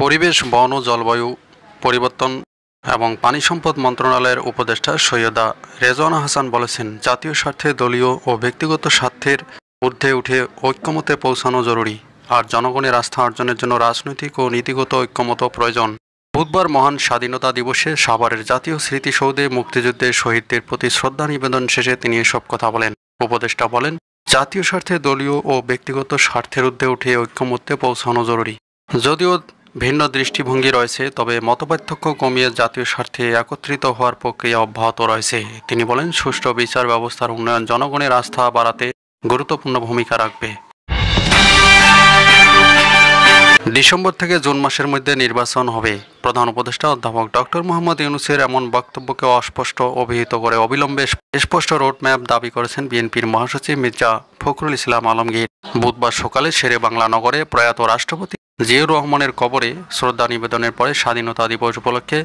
পরিবেশ, বন ও জলবায়ু পরিবর্তন এবং পানি সম্পদ মন্ত্রণালয়ের উপদেষ্টা সৈয়দা রেজওয়ানা হাসান বলেছেন, জাতীয় স্বার্থে দলীয় ও ব্যক্তিগত স্বার্থের ঊর্ধ্বে উঠে ঐক্যমত্যে পৌঁছানো জরুরি, আর জনগণের আস্থা অর্জনের জন্য রাজনৈতিক ও নীতিগত ঐক্যমত প্রয়োজন। বুধবার মহান স্বাধীনতা দিবসে সাভারের জাতীয় স্মৃতিসৌধে মুক্তিযুদ্ধের শহীদদের প্রতি শ্রদ্ধা নিবেদন শেষে তিনি এসব কথা বলেন। উপদেষ্টা বলেন, জাতীয় স্বার্থে দলীয় ও ব্যক্তিগত স্বার্থের ঊর্ধ্বে উঠে ঐক্যমত্যে পৌঁছানো জরুরি। যদিও ভিন্ন দৃষ্টিভঙ্গি রয়েছে, তবে মতপার্থক্য কমিয়ে জাতীয় স্বার্থে একত্রিত হওয়ার প্রক্রিয়া অব্যাহত রয়েছে। তিনি বলেন, সুষ্ঠু বিচার ব্যবস্থার উন্নয়ন জনগণের আস্থা বাড়াতে গুরুত্বপূর্ণ ভূমিকা রাখবে। ডিসেম্বর থেকে জুন মাসের মধ্যে নির্বাচন হবে। প্রধান উপদেষ্টা অধ্যাপক ডক্টর মোহাম্মদ ইউনূসের এমন বক্তব্যকে অস্পষ্ট অভিহিত করে অবিলম্বে স্পষ্ট রোডম্যাপ দাবি করেছেন বিএনপির মহাসচিব মির্জা ফখরুল ইসলাম আলমগীর। বুধবার সকালে শেরে বাংলা নগরে প্রয়াত রাষ্ট্রপতি জিয়াউর রহমানের কবরে শ্রদ্ধা নিবেদনের পরে স্বাধীনতা দিবস উপলক্ষে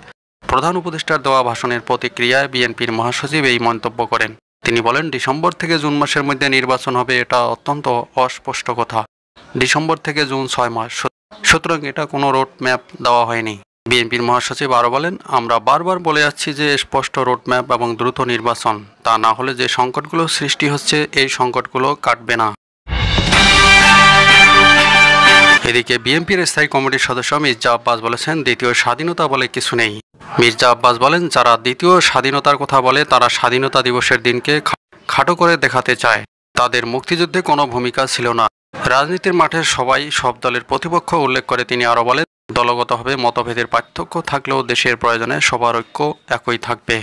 প্রধান উপদেষ্টার দেওয়া ভাষণের প্রতিক্রিয়ায় বিএনপির মহাসচিব এই মন্তব্য করেন। তিনি বলেন, ডিসেম্বর থেকে জুন মাসের মধ্যে নির্বাচন হবে, এটা অত্যন্ত অস্পষ্ট কথা। ডিসেম্বর থেকে জুন 6 মাস, সুতরাং এটা কোনো রোড ম্যাপ দেওয়া হয়নি। বিএনপির মহাসচিব আরও বলেন, আমরা বারবার বলে যাচ্ছি যে স্পষ্ট রোডম্যাপ এবং দ্রুত নির্বাচন, তা না হলে যে সংকটগুলো সৃষ্টি হচ্ছে এই সংকটগুলো কাটবে না। এদিকে বিএনপির স্থায়ী কমিটির সদস্য মির্জা আব্বাস বলেছেন, দ্বিতীয় স্বাধীনতা বলে কিছু নেই। মির্জা আব্বাস বলেন, যারা দ্বিতীয় স্বাধীনতার কথা বলে তারা স্বাধীনতা দিবসের দিনকে খাটো করে দেখাতে চায়। তাদের মুক্তিযুদ্ধে কোনো ভূমিকা ছিল না। রাজনীতির মাঠে সবাই সব দলের প্রতিপক্ষ উল্লেখ করে তিনি আরও বলেন, দলগতভাবে মতভেদের পার্থক্য থাকলেও দেশের প্রয়োজনে সবার ঐক্য একই থাকবে।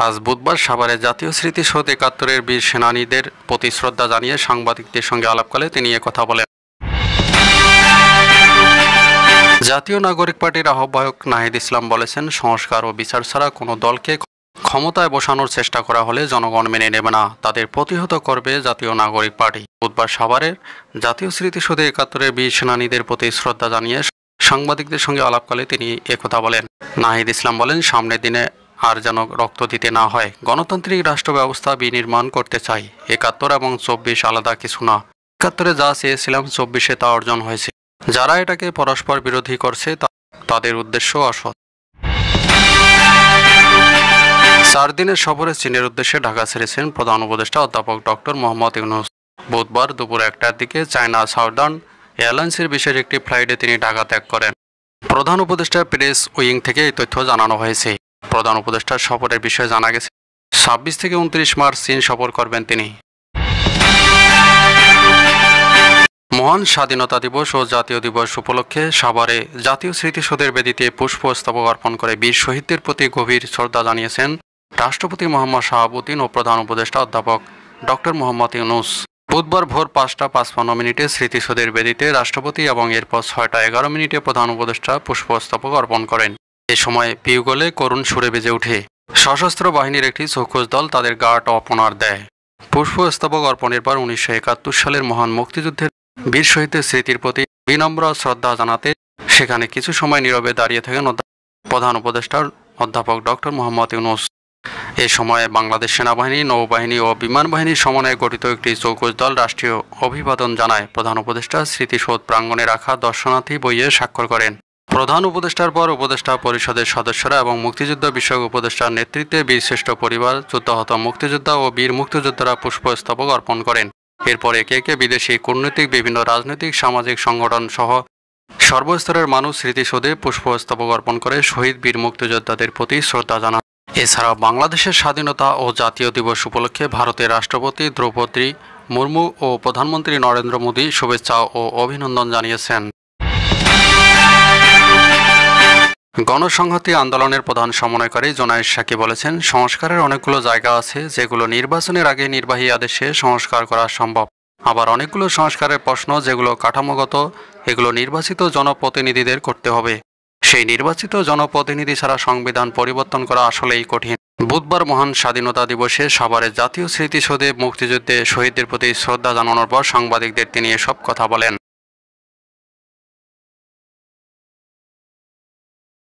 আজ বুধবার সাভারে জাতীয় স্মৃতিসৌধ ৭১-এর বীর সেনানীদের প্রতি শ্রদ্ধা জানিয়ে সাংবাদিকদের সঙ্গে আলাপকালে তিনি একথা বলেন। জাতীয় নাগরিক পার্টির আহ্বায়ক নাহিদ ইসলাম বলেছেন, সংস্কার ও বিচার ছাড়া কোনো দলকে ক্ষমতায় বসানোর চেষ্টা করা হলে জনগণ মেনে নেবে না, তাদের প্রতিহত করবে জাতীয় নাগরিক পার্টি। বুধবার সাভারের জাতীয় স্মৃতিসৌধে ৭১-এর বীর সেনানীদের প্রতি শ্রদ্ধা জানিয়ে সাংবাদিকদের সঙ্গে আলাপকালে তিনি একথা বলেন। নাহিদ ইসলাম বলেন, সামনের দিনে আর যেন রক্ত দিতে না হয়। গণতান্ত্রিক রাষ্ট্র ব্যবস্থা বিনির্মাণ করতে চাই। ৭১ এবং ২৪ আলাদা কিছু না। ৭১-এ যা চেয়েছিলাম ২৪-এ তা অর্জন হয়েছে। যারা এটাকে পরস্পর বিরোধী করছে তাদের উদ্দেশ্য অসৎ। ৪ দিনের সফরে চীনের উদ্দেশ্যে ঢাকা ছেড়েছেন প্রধান উপদেষ্টা অধ্যাপক ডক্টর মোহাম্মদ ইউনূস। বুধবার দুপুর ১টার দিকে চায়না সাউদার্ন এয়ারলাইন্সের বিশেষ একটি ফ্লাইটে তিনি ঢাকা ত্যাগ করেন। প্রধান উপদেষ্টার প্রেস উইং থেকে এই তথ্য জানানো হয়েছে। প্রধান উপদেষ্টার সফরের বিষয়ে জানা গেছে, ২৬ থেকে ২৯ মার্চ চীন সফর করবেন তিনি। মহান স্বাধীনতা দিবস ও জাতীয় দিবস উপলক্ষে সাভারে জাতীয় স্মৃতিসৌধের বেদিতে পুষ্পস্তবক অর্পণ করে বীর শহীদদের প্রতি গভীর শ্রদ্ধা জানিয়েছেন রাষ্ট্রপতি মোহাম্মদ শাহাবুদ্দিন ও প্রধান উপদেষ্টা অধ্যাপক ডক্টর মোহাম্মদ ইউনূস। বুধবার ভোর ৫টা ৫৫ স্মৃতিসৌধের বেদিতে রাষ্ট্রপতি এবং এরপর ৬টা ১১ প্রধান উপদেষ্টা পুষ্পস্তবক অর্পণ করেন। এ সময় পিউগলে করুণ সুরে বেজে ওঠে। সশস্ত্র বাহিনীর একটি চৌকস দল তাদের গার্ড অপনার দেয়। পুষ্পস্তবক অর্পণের পর ১৯৭১ সালের মহান মুক্তিযুদ্ধের বীর শহীদদের স্মৃতির প্রতি বিনম্র শ্রদ্ধা জানাতে সেখানে কিছু সময় নীরবে দাঁড়িয়ে থাকেন প্রধান উপদেষ্টা অধ্যাপক ডক্টর মোহাম্মদ ইউনূস। এ সময় বাংলাদেশ সেনাবাহিনী, নৌবাহিনী ও বিমান বাহিনীর সমন্বয়ে গঠিত একটি চৌকস দল রাষ্ট্রীয় অভিবাদন জানায়। প্রধান উপদেষ্টা স্মৃতিসৌধ প্রাঙ্গণে রাখা দর্শনার্থী বইয়ে স্বাক্ষর করেন। প্রধান উপদেষ্টার পর উপদেষ্টা পরিষদের সদস্যরা এবং মুক্তিযুদ্ধ বিষয়ক উপদেষ্টার নেতৃত্বে বীরশ্রেষ্ঠ পরিবার, যুদ্ধাহত মুক্তিযোদ্ধা ও বীর মুক্তিযোদ্ধারা পুষ্পস্তবক অর্পণ করেন। এরপর একে একে বিদেশি কূটনৈতিক, বিভিন্ন রাজনৈতিক, সামাজিক সংগঠন সহ সর্বস্তরের মানুষ স্মৃতিসৌধে পুষ্পস্তবক অর্পণ করে শহীদ বীর মুক্তিযোদ্ধাদের প্রতি শ্রদ্ধা জানান। এছাড়াও বাংলাদেশের স্বাধীনতা ও জাতীয় দিবস উপলক্ষে ভারতের রাষ্ট্রপতি দ্রৌপদী মুর্মু ও প্রধানমন্ত্রী নরেন্দ্র মোদী শুভেচ্ছা ও অভিনন্দন জানিয়েছেন। গণসংহতি আন্দোলনের প্রধান সমন্বয়কারী জোনায়েদ সাকি বলেছেন, সংস্কারের অনেকগুলো জায়গা আছে যেগুলো নির্বাচনের আগে নির্বাহী আদেশে সংস্কার করা সম্ভব। আবার অনেকগুলো সংস্কারের প্রশ্ন যেগুলো কাঠামোগত, এগুলো নির্বাচিত জনপ্রতিনিধিদের করতে হবে। সেই নির্বাচিত জনপ্রতিনিধি ছাড়া সংবিধান পরিবর্তন করা আসলেই কঠিন। বুধবার মহান স্বাধীনতা দিবসে সাভারের জাতীয় স্মৃতিসৌধে মুক্তিযুদ্ধে শহীদদের প্রতি শ্রদ্ধা জানানোর পর সাংবাদিকদের তিনি এসব কথা বলেন।